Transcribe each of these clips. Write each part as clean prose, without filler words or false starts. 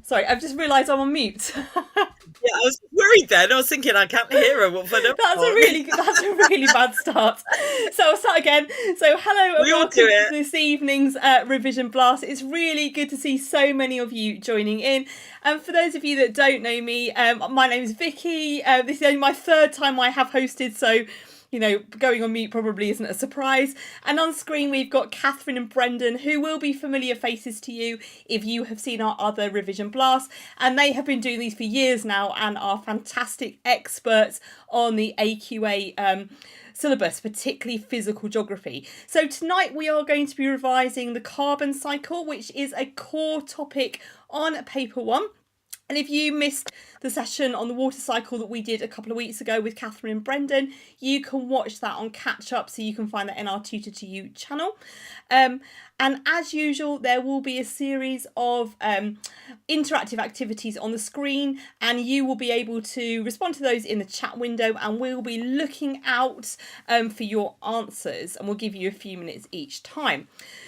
Sorry, I've just realised I'm on mute. Yeah, I was worried then. I was thinking I can't hear her. What have I done That's a really bad start. So I'll start again. So hello and We all welcome do to it. this evening's Revision Blast. It's really good to see so many of you joining in. And for those of you that don't know me, my name is Vicky. This is only my third time I have hosted, so going on mute probably isn't a surprise. And on screen, we've got Catherine and Brendan, who will be familiar faces to you if you have seen our other Revision Blasts. And they have been doing these for years now and are fantastic experts on the AQA syllabus, particularly physical geography. So tonight we are going to be revising the carbon cycle, which is a core topic on paper 1. And if you missed the session on the water cycle that we did a couple of weeks ago with Catherine and Brendan, you can watch that on Catch Up, so you can find that in our Tutor to You channel. And as usual, there will be a series of interactive activities on the screen, and you will be able to respond to those in the chat window, and we'll be looking out for your answers, and we'll give you a few minutes each time.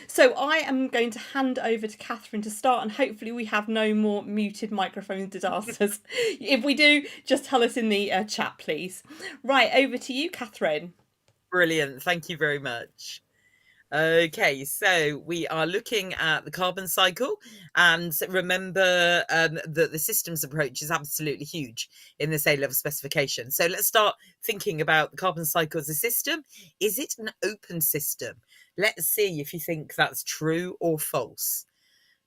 So I am going to hand over to Catherine to start, and hopefully we have no more muted microphone disasters. If we do, just tell us in the chat, please. Right, over to you, Catherine. Brilliant. Thank you very much. Okay, so we are looking at the carbon cycle, and remember that the systems approach is absolutely huge in this A-level specification. So let's start thinking about the carbon cycle as a system. Is it an open system? Let's see if you think that's true or false.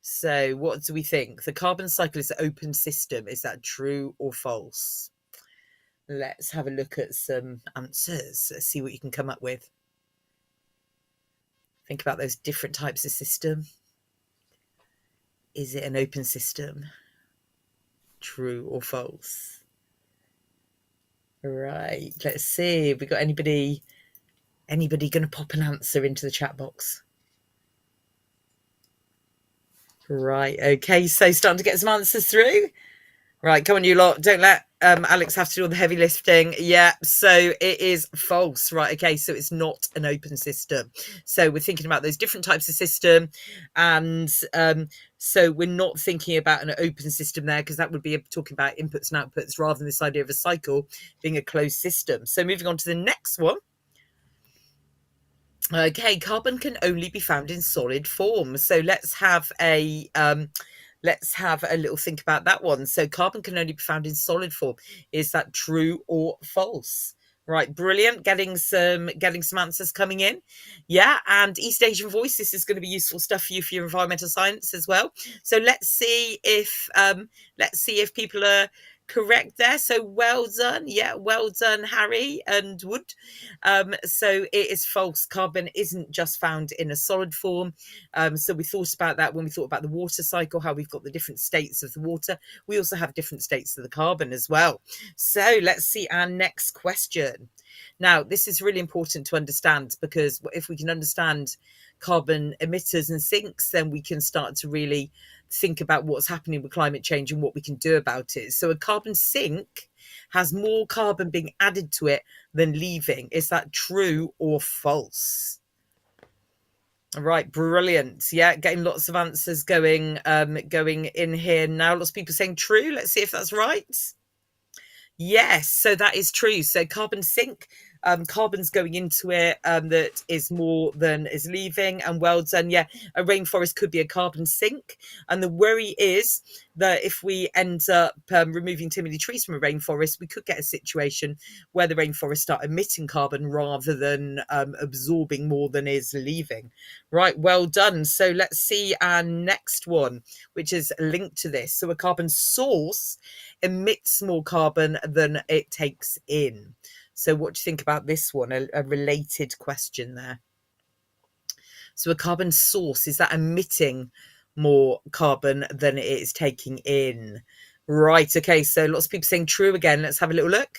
So what do we think? The carbon cycle is an open system. Is that true or false? Let's have a look at some answers. Let's see what you can come up with. Think about those different types of system. Is it an open system? True or false? Right, let's see. Have we got anybody going to pop an answer into the chat box? Right, okay, so starting to get some answers through. Right, come on, you lot. Don't let Alex have to do all the heavy lifting. Yeah, so it is false. Right, okay, so it's not an open system. So we're thinking about those different types of system. And so we're not thinking about an open system there, because that would be talking about inputs and outputs rather than this idea of a cycle being a closed system. So moving on to the next one. Okay, carbon can only be found in solid form. So let's have a little think about that one. So carbon can only be found in solid form. Is that true or false? Right, brilliant. Getting some answers coming in. Yeah, and East Asian Voice, this is going to be useful stuff for you for your environmental science as well. So let's see if people are correct there. So well done. Yeah, well done, Harry and Wood. So it is false. Carbon isn't just found in a solid form. So we thought about that when we thought about the water cycle, how we've got the different states of the water. We also have different states of the carbon as well. So let's see our next question. Now, this is really important to understand, because if we can understand carbon emitters and sinks, then we can start to really think about what's happening with climate change and what we can do about it. So a carbon sink has more carbon being added to it than leaving. Is that true or false? All right, brilliant. Yeah, getting lots of answers going in here now. Lots of people saying true. Let's see if that's right. Yes, so that is true. So carbon sink, carbon's going into it that is more than is leaving. And well done. Yeah, a rainforest could be a carbon sink. And the worry is that if we end up removing too many trees from a rainforest, we could get a situation where the rainforests start emitting carbon rather than absorbing more than is leaving. Right, well done. So let's see our next one, which is linked to this. So a carbon source emits more carbon than it takes in. So what do you think about this one? A related question there. So a carbon source, is that emitting more carbon than it is taking in? Right, okay, so lots of people saying true again. Let's have a little look.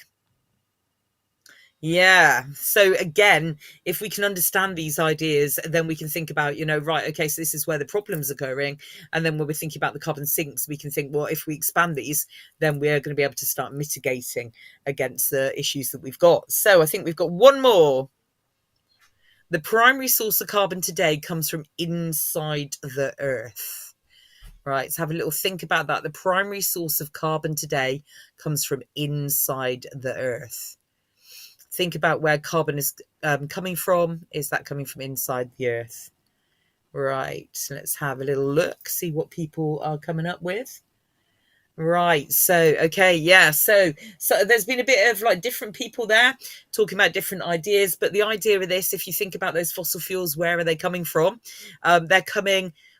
Yeah. So again, if we can understand these ideas, then we can think about, right, okay, so this is where the problem's occurring. And then when we're thinking about the carbon sinks, we can think, well, if we expand these, then we're going to be able to start mitigating against the issues that we've got. So I think we've got one more. The primary source of carbon today comes from inside the Earth. Right, let's have a little think about that. The primary source of carbon today comes from inside the Earth. Think about where carbon is coming from. Is that coming from inside the Earth? Right, let's have a little look, see what people are coming up with. Right, so okay, yeah, so there's been a bit of like different people there talking about different ideas, but the idea of this, if you think about those fossil fuels, where are they coming from?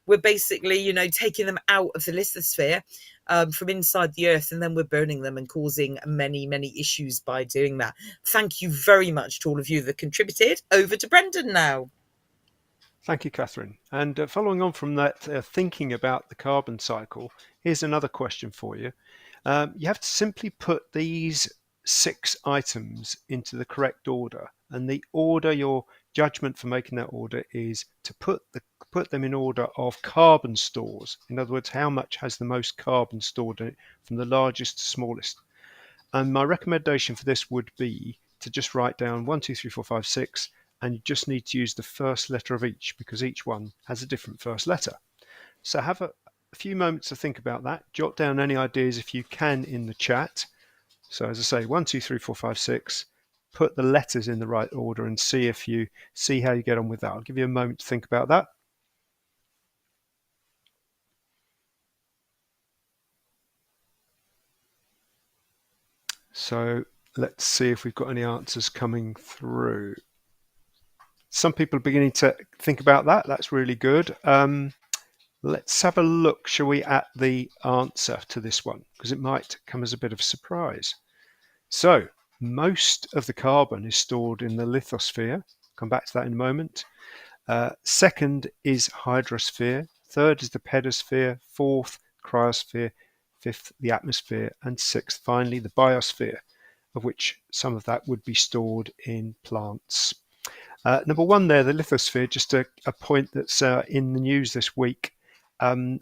We're basically, taking them out of the lithosphere from inside the Earth, and then we're burning them and causing many, many issues by doing that. Thank you very much to all of you that contributed. Over to Brendan now. Thank you, Catherine. And following on from that, thinking about the carbon cycle, here's another question for you. You have to simply put these 6 items into the correct order, and the order, your judgment for making that order is to put them in order of carbon stores. In other words, how much has the most carbon stored in it from the largest to smallest. And my recommendation for this would be to just write down 1, 2, 3, 4, 5, 6, and you just need to use the first letter of each, because each one has a different first letter. So have a few moments to think about that. Jot down any ideas if you can in the chat. So as I say, 1, 2, 3, 4, 5, 6. Put the letters in the right order and see how you get on with that. I'll give you a moment to think about that. So let's see if we've got any answers coming through. Some people are beginning to think about that. That's really good. Let's have a look, shall we, at the answer to this one, because it might come as a bit of a surprise. So most of the carbon is stored in the lithosphere. Come back to that in a moment. Second is hydrosphere. Third is the pedosphere. Fourth, cryosphere. Fifth, the atmosphere. And sixth, finally, the biosphere, of which some of that would be stored in plants. Number one there, the lithosphere, just a point that's in the news this week. A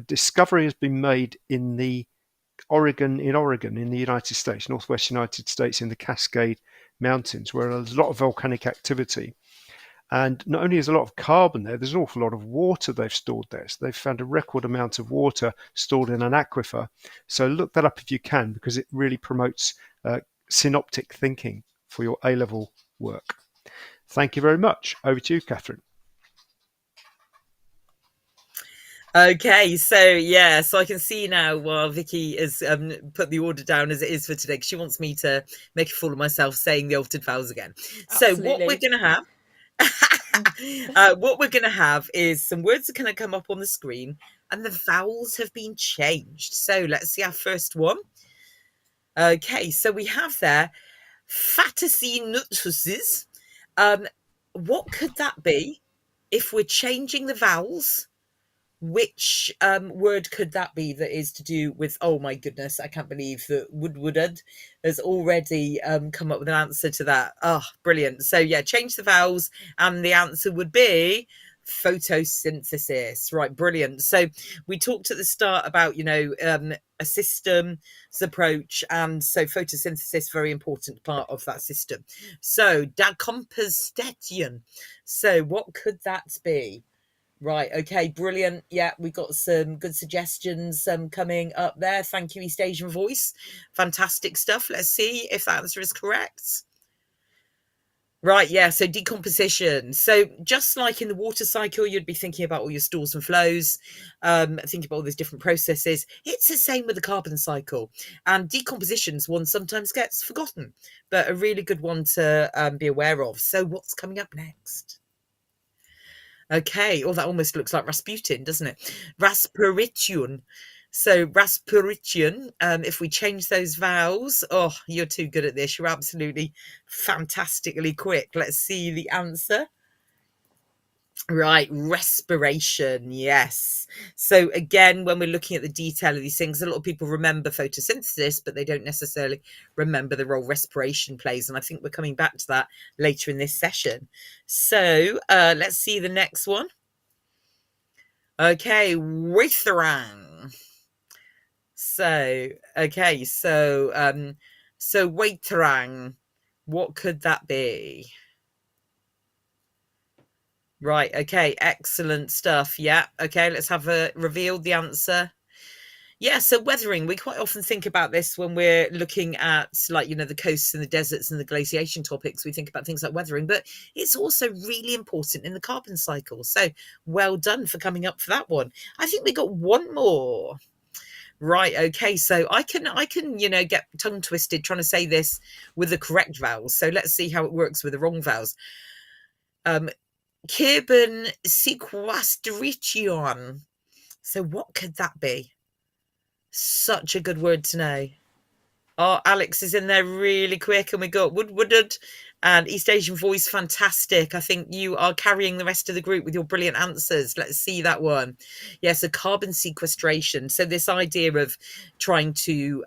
discovery has been made in Oregon, in the United States, northwest United States, in the Cascade Mountains, where there's a lot of volcanic activity. And not only is a lot of carbon there, there's an awful lot of water they've stored there. So they've found a record amount of water stored in an aquifer. So look that up if you can, because it really promotes synoptic thinking for your A-level work. Thank you very much. Over to you, Catherine. Okay, so I can see now while Vicki has put the order down as it is for today, because she wants me to make a fool of myself saying the altered vowels again. Absolutely. So what we're going to have what we're going to have is some words that are going to come up on the screen, and the vowels have been changed. So let's see our first one. Okay, so we have there fatacinutuses. What could that be if we're changing the vowels? Which word could that be that is to do with, oh my goodness, I can't believe that Woodward has already come up with an answer to that. Oh, brilliant. So yeah, change the vowels and the answer would be photosynthesis. Right, brilliant. So we talked at the start about, a system's approach, and so photosynthesis, very important part of that system. So decomposition. So what could that be? Right, okay, brilliant. Yeah, we got some good suggestions coming up there. Thank you, East Asian Voice. Fantastic stuff. Let's see if that answer is correct. Right, yeah, so decomposition. So just like in the water cycle, you'd be thinking about all your stores and flows, thinking about all these different processes. It's the same with the carbon cycle. And decomposition's one sometimes gets forgotten, but a really good one to be aware of. So what's coming up next? Okay. Oh, that almost looks like Rasputin, doesn't it? Raspirition. So Raspirition, if we change those vowels, oh, you're too good at this. You're absolutely fantastically quick. Let's see the answer. Right, respiration, yes. So again, when we're looking at the detail of these things, a lot of people remember photosynthesis, but they don't necessarily remember the role respiration plays. And I think we're coming back to that later in this session. So let's see the next one. Okay, Waitherang. So, okay, so Waitherang, what could that be? Right, okay, excellent stuff. Yeah, okay, let's have a revealed the answer. Yeah, so weathering, we quite often think about this when we're looking at, like, the coasts and the deserts and the glaciation topics. We think about things like weathering, but it's also really important in the carbon cycle. So well done for coming up for that one. I think we got one more. Right, okay, so I can get tongue twisted trying to say this with the correct vowels. So let's see how it works with the wrong vowels. Carbon sequestration. So what could that be? Such a good word to know. Oh, Alex is in there really quick, and we got Woodward and East Asian Voice. Fantastic. I think you are carrying the rest of the group with your brilliant answers. Let's see that one. Yes, a carbon sequestration. So this idea of trying to,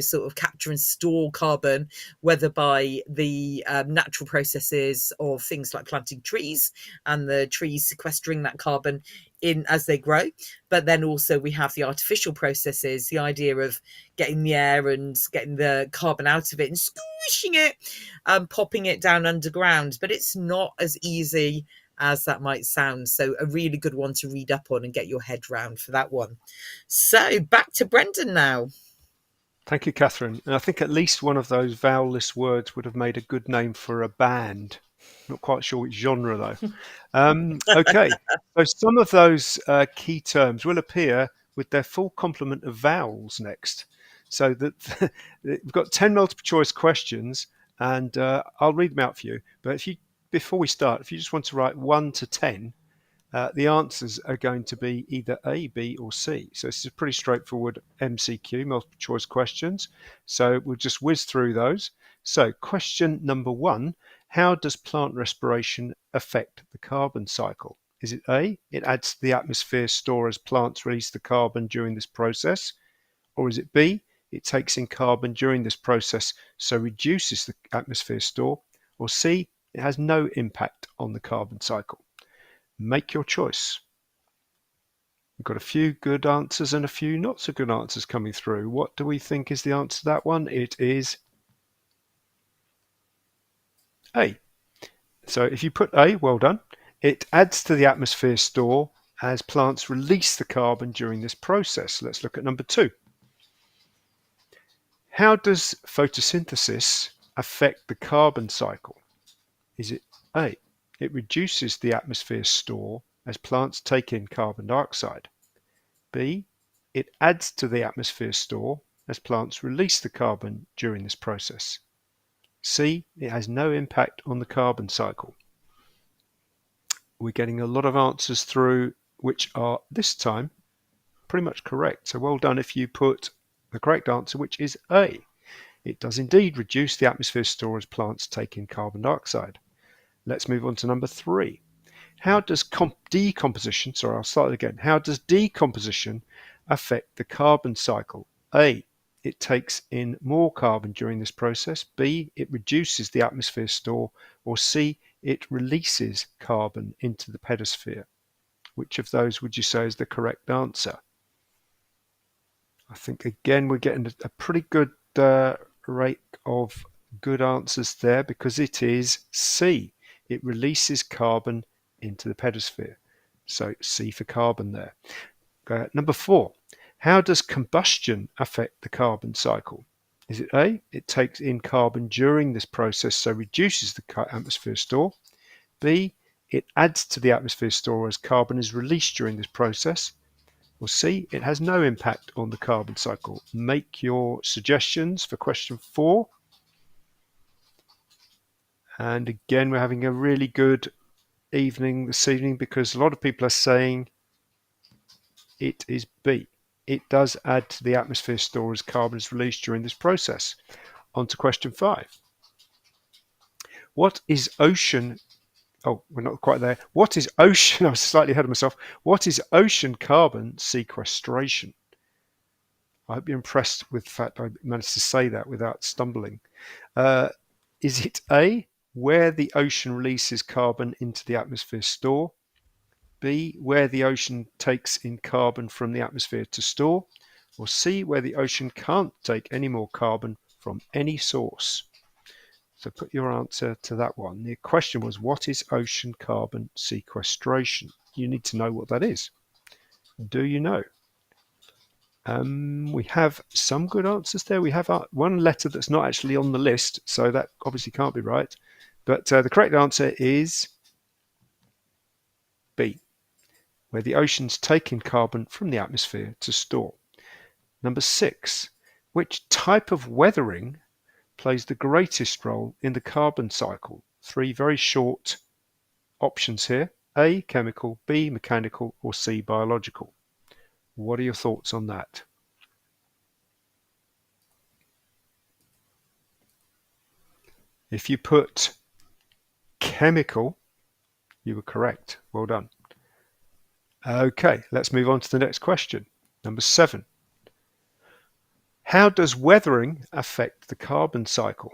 sort of capture and store carbon, whether by the natural processes of things like planting trees and the trees sequestering that carbon in as they grow, but then also we have the artificial processes, the idea of getting the air and getting the carbon out of it and squishing it and popping it down underground. But it's not as easy as that might sound. So a really good one to read up on and get your head round for that one. So back to Brendan now. Thank you, Catherine. And I think at least one of those vowelless words would have made a good name for a band. Not quite sure which genre, though. Okay, so some of those key terms will appear with their full complement of vowels next. So that we've got 10 multiple choice questions, and I'll read them out for you. But before we start, if you just want to write 1 to 10, the answers are going to be either A, B, or C. So this is a pretty straightforward MCQ, multiple choice questions. So we'll just whiz through those. So question number 1, How does plant respiration affect the carbon cycle? Is it A, it adds to the atmosphere store as plants release the carbon during this process? Or is it B, it takes in carbon during this process, so reduces the atmosphere store? Or C, it has no impact on the carbon cycle? Make your choice. We've got a few good answers and a few not so good answers coming through. What do we think is the answer to that one? It is A. So if you put A, well done. It adds to the atmosphere store as plants release the carbon during this process. Let's look at number 2. How does photosynthesis affect the carbon cycle? Is it A, it reduces the atmosphere store as plants take in carbon dioxide? B, it adds to the atmosphere store as plants release the carbon during this process? C, it has no impact on the carbon cycle. We're getting a lot of answers through which are this time pretty much correct. So well done if you put the correct answer, which is A. It does indeed reduce the atmosphere store as plants take in carbon dioxide. Let's move on to number 3. How does decomposition, sorry, I'll start again. How does decomposition affect the carbon cycle? A, it takes in more carbon during this process. B, it reduces the atmosphere store. Or C, it releases carbon into the pedosphere. Which of those would you say is the correct answer? I think again we're getting a pretty good rate of good answers there, because it is C. It releases carbon into the pedosphere. So C for carbon there. Number 4. How does combustion affect the carbon cycle? Is it A, it takes in carbon during this process, so reduces the atmosphere store? B, it adds to the atmosphere store as carbon is released during this process? Or C, it has no impact on the carbon cycle? Make your suggestions for question 4. And again, we're having a really good evening this evening, because a lot of people are saying it is B. It does add to the atmosphere store as carbon is released during this process. On to question 5. What is ocean... Oh, we're not quite there. What is ocean... I was slightly ahead of myself. What is ocean carbon sequestration? I hope you're impressed with the fact I managed to say that without stumbling. Is it A, where the ocean releases carbon into the atmosphere store? B, where the ocean takes in carbon from the atmosphere to store? Or C, where the ocean can't take any more carbon from any source? So put your answer to that one. The question was, what is ocean carbon sequestration? You need to know what that is. Do you know? We have some good answers there. We have one letter that's not actually on the list, so that obviously can't be right. But the correct answer is B, where the oceans take in carbon from the atmosphere to store. Number 6, which type of weathering plays the greatest role in the carbon cycle? 3 very short options here. A, chemical, B, mechanical, or C, biological. What are your thoughts on that? If you put chemical, you were correct. Well done. Okay, let's move on to the next question. Number 7. How does weathering affect the carbon cycle?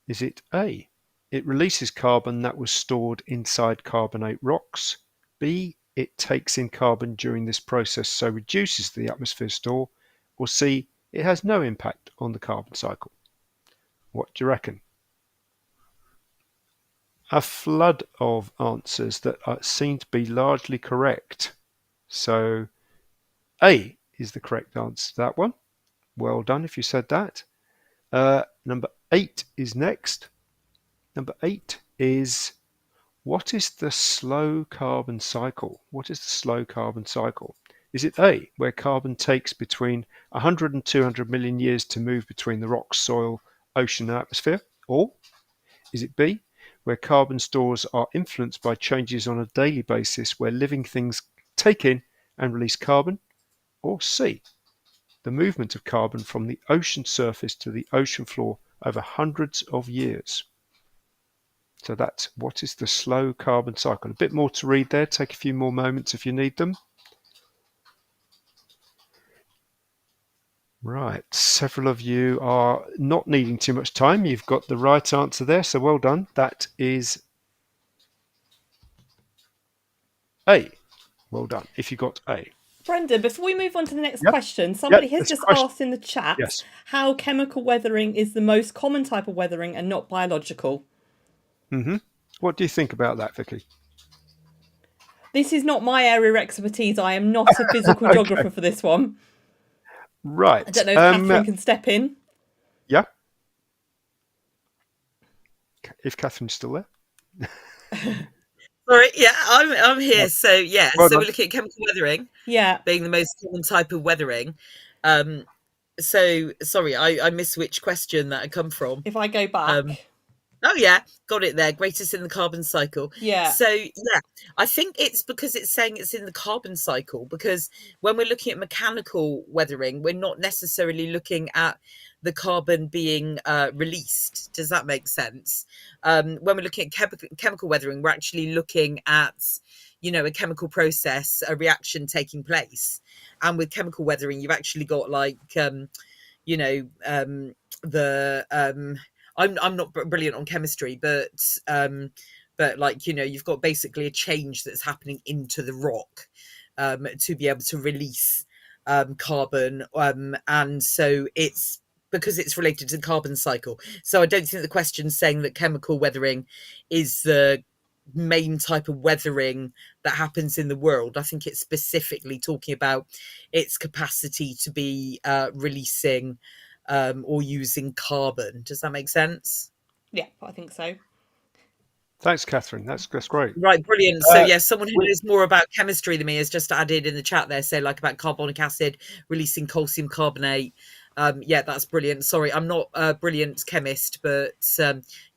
Is it A, it releases carbon that was stored inside carbonate rocks? B, it takes in carbon during this process, so reduces the atmosphere store? Or C, it has no impact on the carbon cycle? What do you reckon? A flood of answers that seem to be largely correct. So A is the correct answer to that one. Well done if you said that. Number 8 is next. Number 8 is, what is the slow carbon cycle? What is the slow carbon cycle? Is it A, where carbon takes between 100 and 200 million years to move between the rock, soil, ocean, and atmosphere? Or is it B, where carbon stores are influenced by changes on a daily basis where living things take in and release carbon? Or C, the movement of carbon from the ocean surface to the ocean floor over hundreds of years? So that's what is the slow carbon cycle. A bit more to read there. Take a few more moments if you need them. Right, several of you are not needing too much time. You've got the right answer there, so well done. That is A. Well done, if you got A. Brendan, before we move on to the next Yep, question, somebody yep, has that's a just question. asked in the chat Yes. how chemical weathering is the most common type of weathering and not biological. What do you think about that, Vicky? This is not my area of expertise. I am not a physical Okay, geographer for this one. I right. don't know if Catherine can step in. Yeah, if Catherine's still there. Sorry, yeah, I'm No. here. So yeah, Well so done. we're looking at chemical weathering Yeah, being the most common type of weathering. So sorry, I missed which question that had come from. if I go Um, back. Oh yeah, got it there. Greatest in the carbon cycle. Yeah, So yeah, I think it's because it's saying it's in the carbon cycle, because when we're looking at mechanical weathering, we're not necessarily looking at the carbon being released. Does that make sense? When we're looking at chemical weathering, we're actually looking at, a chemical process, a reaction taking place. And with chemical weathering, you've actually got like you know the I'm not brilliant on chemistry, but like, you've got basically a change that's happening into the rock to be able to release carbon, and so it's because it's related to the carbon cycle. So I don't think the question's saying that chemical weathering is the main type of weathering that happens in the world. I think it's specifically talking about its capacity to be releasing or using carbon. Does that make sense? yeah, I think so. Thanks, Catherine. That's great. Right, brilliant. So, Uh, yeah, someone who we, knows more about chemistry than me has just added in the chat there, say like about carbonic acid releasing calcium carbonate. Yeah, that's brilliant. Sorry, I'm not a brilliant chemist, but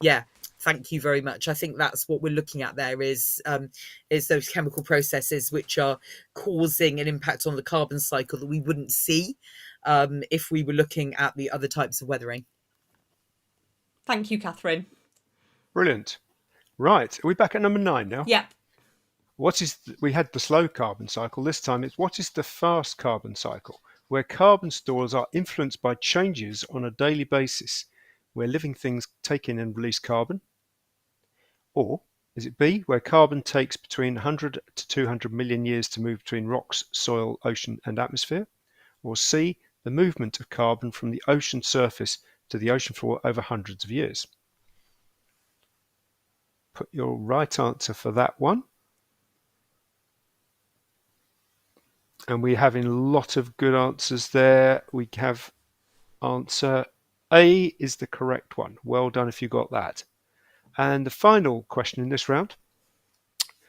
yeah, thank you very much. I think that's what we're looking at there is those chemical processes which are causing an impact on the carbon cycle that we wouldn't see if we were looking at the other types of weathering. Thank you, Catherine. Brilliant. Right, are we back at number 9 now? Yep. We had the slow carbon cycle. This time it's what is the fast carbon cycle, where carbon stores are influenced by changes on a daily basis, where living things take in and release carbon? Or is it B, where carbon takes between 100 to 200 million years to move between rocks, soil, ocean, and atmosphere? Or C, the movement of carbon from the ocean surface to the ocean floor over hundreds of years? Put your right answer for that one. And we have a lot of good answers there. We have answer A is the correct one. Well done if you got that. And the final question in this round,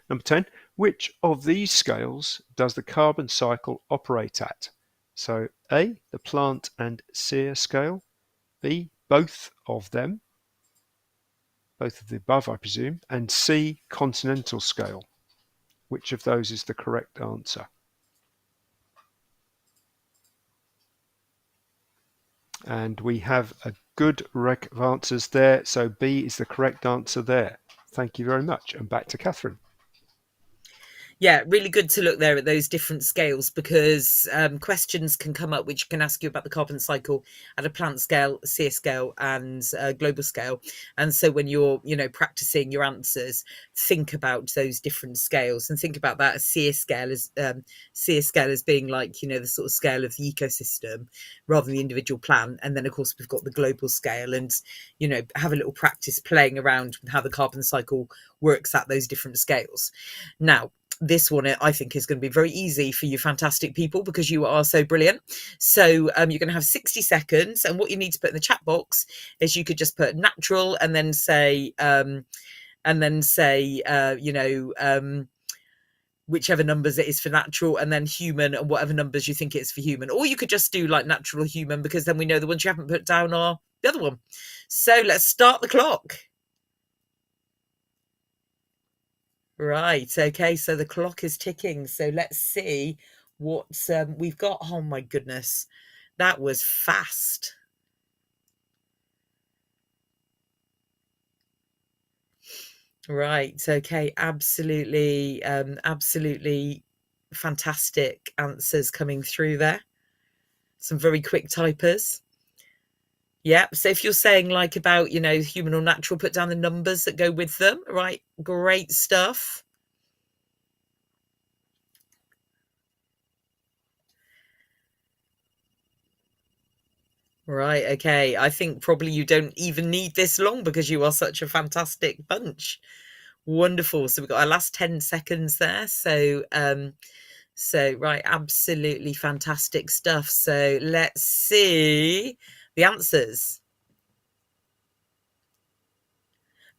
number 10, which of these scales does the carbon cycle operate at? So A, the plant and sear scale, B, both of them, both of the above I presume, and C, continental scale. Which of those is the correct answer? And we have a good rank of answers there. So B is the correct answer there. Thank you very much. And back to Catherine. Yeah, really good to look there at those different scales, because questions can come up which can ask you about the carbon cycle at a plant scale, sear scale, and global scale. And so when you're, practicing your answers, think about those different scales and think about that sear scale as being like, the sort of scale of the ecosystem rather than the individual plant. And then of course we've got the global scale, and have a little practice playing around with how the carbon cycle works at those different scales. Now, this one I think is going to be very easy for you fantastic people, because you are so brilliant. So you're going to have 60 seconds, and what you need to put in the chat box is you could just put natural and then say whichever numbers it is for natural, and then human and whatever numbers you think it is for human. Or you could just do like natural, human, because then we know the ones you haven't put down are the other one. So let's start the clock. Right. Okay. So the clock is ticking. So let's see what we've got. Oh my goodness, that was fast. Right. Okay. Absolutely. Absolutely fantastic answers coming through there. Some very quick typers. Yeah. So if you're saying like about, human or natural, put down the numbers that go with them. Right. Great stuff. Right. Okay. I think probably you don't even need this long because you are such a fantastic bunch. Wonderful. So we've got our last 10 seconds there. So right, absolutely fantastic stuff. So let's see the answers.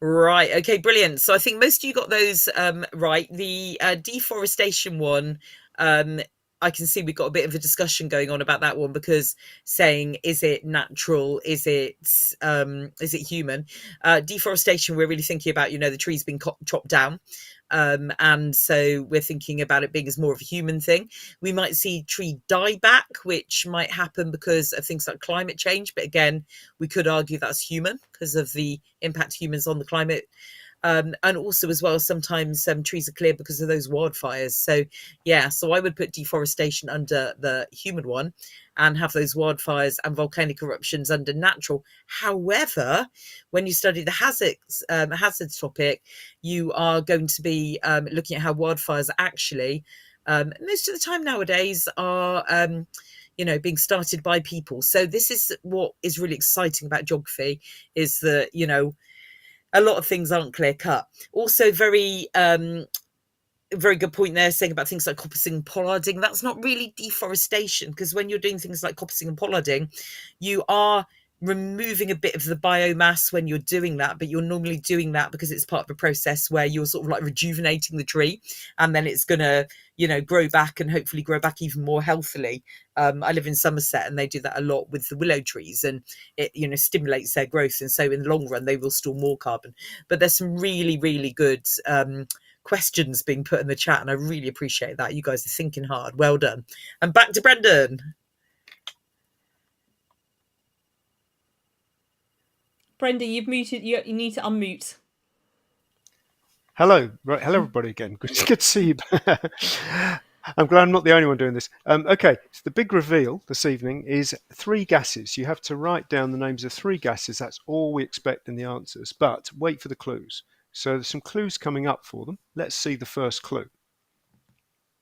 Right. Okay, brilliant. So I think most of you got those right. The deforestation one, I can see we've got a bit of a discussion going on about that one because saying is it natural, is it human? Deforestation, we're really thinking about, the trees being chopped down. And so we're thinking about it being as more of a human thing. We might see tree dieback, which might happen because of things like climate change. But again, we could argue that's human because of the impact of humans on the climate. And also as well, sometimes trees are cleared because of those wildfires. So yeah, so I would put deforestation under the human one and have those wildfires and volcanic eruptions under natural. However, when you study the hazards topic, you are going to be looking at how wildfires actually, most of the time nowadays, are being started by people. So this is what is really exciting about geography, is that a lot of things aren't clear cut. Also, very good point there, saying about things like coppicing and pollarding. That's not really deforestation, because when you're doing things like coppicing and pollarding, you are removing a bit of the biomass when you're doing that, but you're normally doing that because it's part of a process where you're sort of like rejuvenating the tree, and then it's gonna grow back and hopefully grow back even more healthily. I live in Somerset and they do that a lot with the willow trees, and it stimulates their growth, and so in the long run they will store more carbon. But there's some really, really good questions being put in the chat, and I really appreciate that. You guys are thinking hard. Well done. And back to Brendan. Brenda, you've muted. You need to unmute. Hello, right? Hello, everybody again. Good to see you. I'm glad I'm not the only one doing this. Okay, so the big reveal this evening is 3 gases. You have to write down the names of 3 gases. That's all we expect in the answers. But wait for the clues. So there's some clues coming up for them. Let's see the first clue.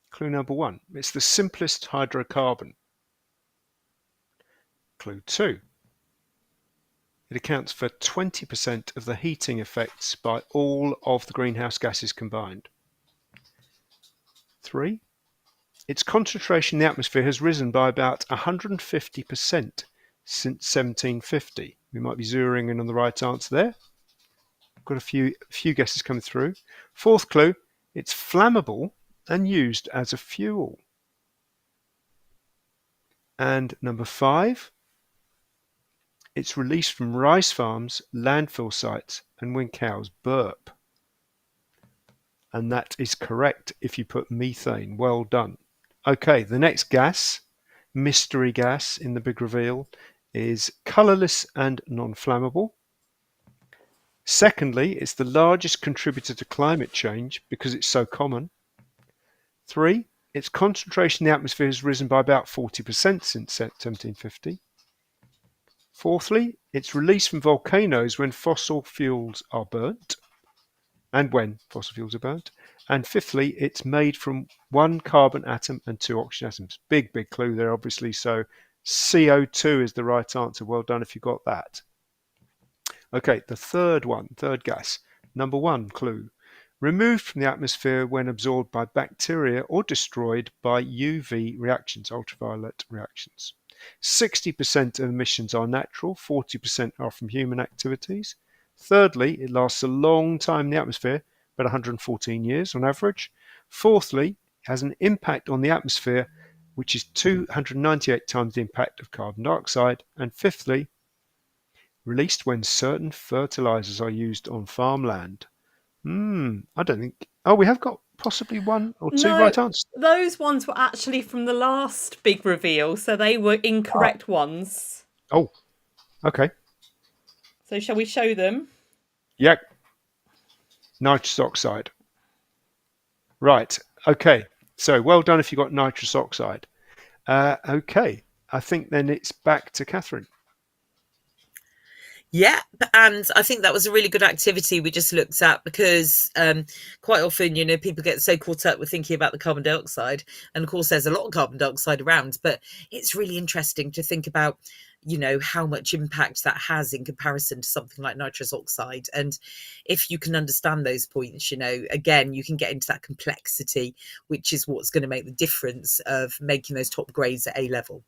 Clue number 1. It's the simplest hydrocarbon. Clue 2. It accounts for 20% of the heating effects by all of the greenhouse gases combined. 3. Its concentration in the atmosphere has risen by about 150% since 1750. We might be zeroing in on the right answer there. Got a few guesses coming through. 4th clue, it's flammable and used as a fuel. And number 5, it's released from rice farms, landfill sites, and when cows burp. And that is correct if you put methane. Well done. Okay, the next gas, mystery gas in the big reveal, is colourless and non-flammable. Secondly, it's the largest contributor to climate change because it's so common. 3, its concentration in the atmosphere has risen by about 40% since 1750. Fourthly, it's released from volcanoes when fossil fuels are burnt. And when fossil fuels are burnt. And fifthly, it's made from 1 carbon atom and 2 oxygen atoms. Big, big clue there, obviously. So CO2 is the right answer. Well done if you got that. Okay, the third gas. Number 1 clue. Removed from the atmosphere when absorbed by bacteria or destroyed by UV reactions, ultraviolet reactions. 60% of emissions are natural, 40% are from human activities. Thirdly, it lasts a long time in the atmosphere, about 114 years on average. Fourthly, it has an impact on the atmosphere, which is 298 times the impact of carbon dioxide. And fifthly, released when certain fertilizers are used on farmland. I don't think... Oh, we have got possibly 1 or 2 right answers. Those ones were actually from the last big reveal, so they were incorrect ones. Oh, okay. So shall we show them? Yeah. Nitrous oxide. Right. Okay. So well done if you got nitrous oxide. Okay. I think then it's back to Catherine. Yeah, and I think that was a really good activity we just looked at because quite often, people get so caught up with thinking about the carbon dioxide. And of course, there's a lot of carbon dioxide around, but it's really interesting to think about, how much impact that has in comparison to something like nitrous oxide. And if you can understand those points, again, you can get into that complexity, which is what's going to make the difference of making those top grades at A level.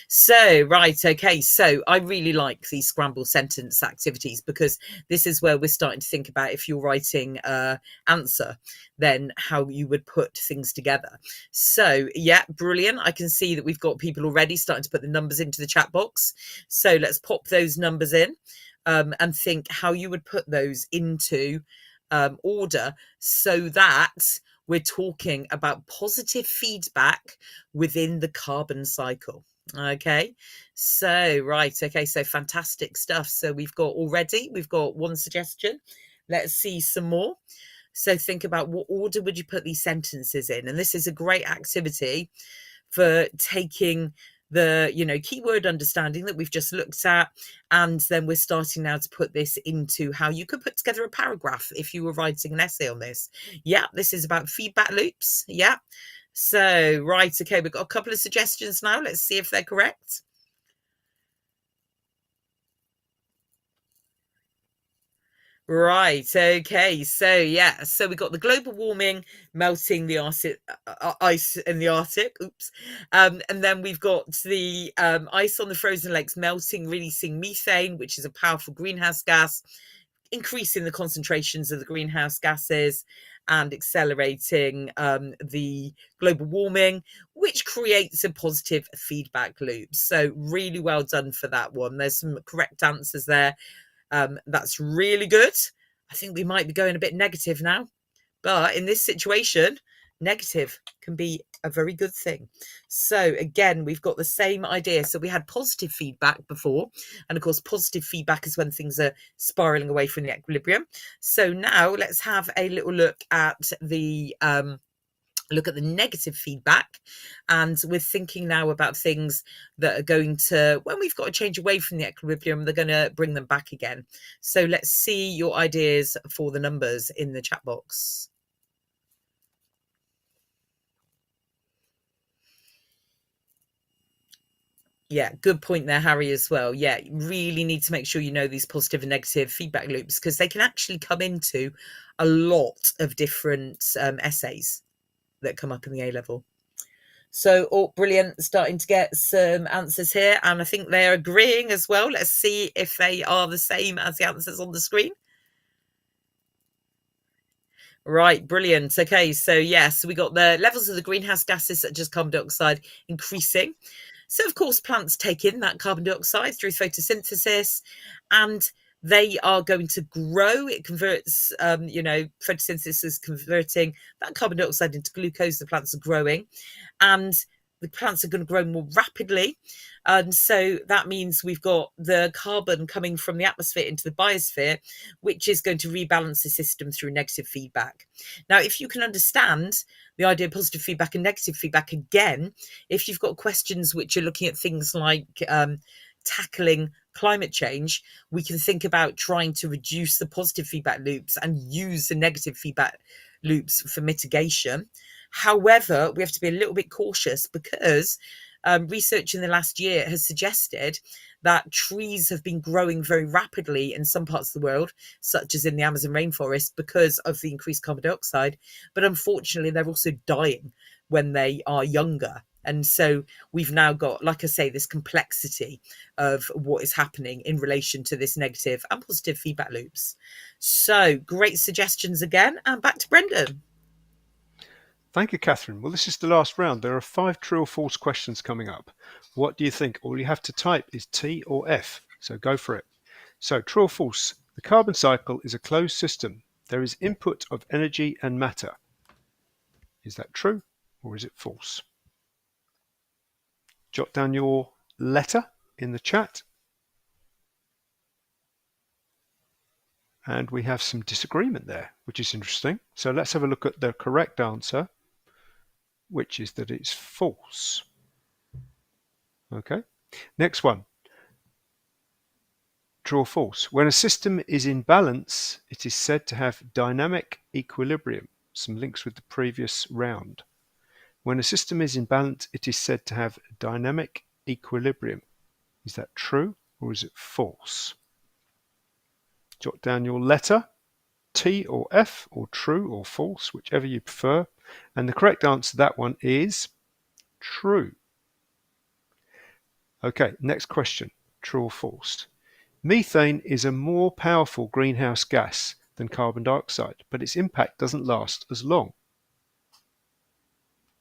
So, right, okay. So I really like these scramble sentence activities because this is where we're starting to think about if you're writing an answer, then how you would put things together. So, yeah, brilliant. I can see that we've got people already starting to put the numbers into the chat box. So let's pop those numbers in and think how you would put those into order so that we're talking about positive feedback within the carbon cycle. Okay, so right, okay, so fantastic stuff. So we've got one suggestion. Let's see some more. So think about what order would you put these sentences in, and this is a great activity for taking the keyword understanding that we've just looked at, and then we're starting now to put this into how you could put together a paragraph if you were writing an essay on this. Yeah, this is about feedback loops. Yeah. So, right, okay, we've got a couple of suggestions now. Let's see if they're correct. Right, okay, so yeah, so we got the global warming melting the ice in the Arctic, oops, and then we've got the ice on the frozen lakes melting, releasing methane, which is a powerful greenhouse gas, increasing the concentrations of the greenhouse gases and accelerating the global warming, which creates a positive feedback loop. So really well done for that one. There's some correct answers there. That's really good. I think we might be going a bit negative now, but in this situation, negative can be a very good thing. So again, we've got the same idea. So we had positive feedback before, and of course, positive feedback is when things are spiraling away from the equilibrium. So now let's have a little look at the negative feedback, and we're thinking now about things that are going to, when we've got to change away from the equilibrium, they're going to bring them back again. So let's see your ideas for the numbers in the chat box. Yeah, good point there, Harry, as well. Yeah, you really need to make sure you know these positive and negative feedback loops because they can actually come into a lot of different essays that come up in the A level. So, oh, brilliant. Starting to get some answers here. And I think they're agreeing as well. Let's see if they are the same as the answers on the screen. Right, brilliant. Okay, so yes, we got the levels of the greenhouse gases such as carbon dioxide increasing. So, of course, plants take in that carbon dioxide through photosynthesis and they are going to grow. It converts, photosynthesis is converting that carbon dioxide into glucose. The plants are growing and the plants are going to grow more rapidly. And so that means we've got the carbon coming from the atmosphere into the biosphere, which is going to rebalance the system through negative feedback. Now, if you can understand the idea of positive feedback and negative feedback, again, if you've got questions which are looking at things like tackling climate change, we can think about trying to reduce the positive feedback loops and use the negative feedback loops for mitigation. However, we have to be a little bit cautious because research in the last year has suggested that trees have been growing very rapidly in some parts of the world, such as in the Amazon rainforest, because of the increased carbon dioxide. But unfortunately, they're also dying when they are younger. And so we've now got, like I say, this complexity of what is happening in relation to this negative and positive feedback loops. So great suggestions again. And back to Brendan. Thank you, Catherine. Well, this is the last round. There are 5 true or false questions coming up. What do you think? All you have to type is T or F, so go for it. So, true or false? The carbon cycle is a closed system. There is input of energy and matter. Is that true or is it false? Jot down your letter in the chat. And we have some disagreement there, which is interesting. So let's have a look at the correct answer, which is that it's false. Okay, next one. True or false? When a system is in balance, it is said to have dynamic equilibrium. Some links with the previous round. When a system is in balance, it is said to have dynamic equilibrium. Is that true or is it false? Jot down your letter, T or F, or true or false, whichever you prefer. And the correct answer to that one is true. Okay, next question. True or false? Methane is a more powerful greenhouse gas than carbon dioxide, but its impact doesn't last as long.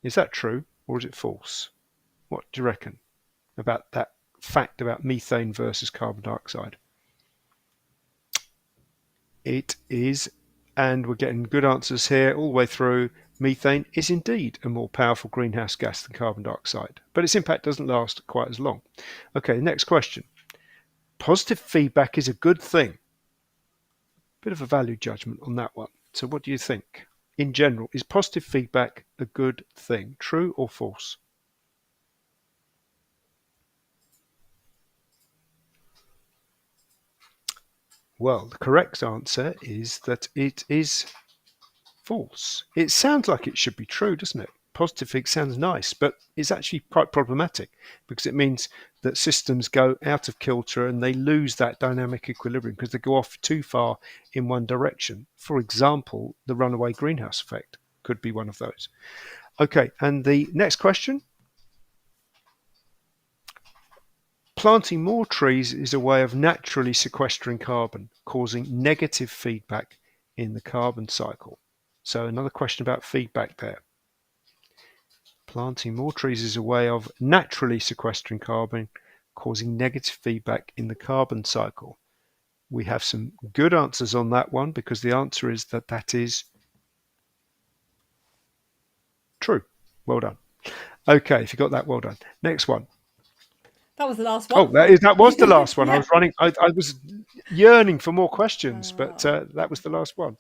Is that true or is it false? What do you reckon about that fact about methane versus carbon dioxide? It is, and we're getting good answers here all the way through. Methane is indeed a more powerful greenhouse gas than carbon dioxide, but its impact doesn't last quite as long. Okay, next question. Positive feedback is a good thing. Bit of a value judgment on that one. So what do you think? In general, is positive feedback a good thing? True or false? Well, the correct answer is that it is false. It sounds like it should be true, doesn't it? Positive feedback sounds nice, but it's actually quite problematic because it means that systems go out of kilter and they lose that dynamic equilibrium because they go off too far in one direction. For example, the runaway greenhouse effect could be one of those. Okay, and the next question. Planting more trees is a way of naturally sequestering carbon, causing negative feedback in the carbon cycle. So another question about feedback there. Planting more trees is a way of naturally sequestering carbon, causing negative feedback in the carbon cycle. We have some good answers on that one because the answer is that that is true. Well done. Okay, if you got that, well done. Next one. That was the last Oh, one. that was the last one. Yeah. I was yearning for more questions, but that was the last one.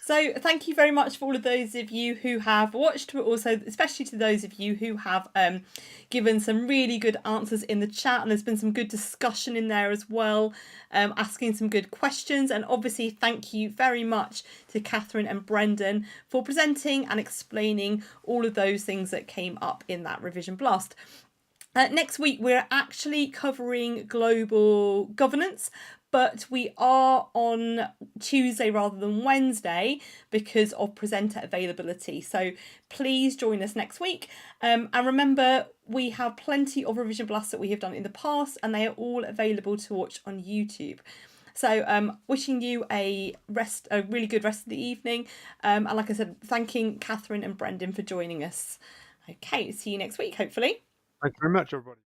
So thank you very much for all of those of you who have watched, but also especially to those of you who have given some really good answers in the chat, and there's been some good discussion in there as well, asking some good questions. And obviously thank you very much to Catherine and Brendan for presenting and explaining all of those things that came up in that revision blast. Next week, we're actually covering global governance, but we are on Tuesday rather than Wednesday because of presenter availability. So please join us next week. And remember, we have plenty of revision blasts that we have done in the past, and they are all available to watch on YouTube. So wishing you a really good rest of the evening. And like I said, thanking Catherine and Brendan for joining us. Okay, see you next week, hopefully. Thank you very much, everybody.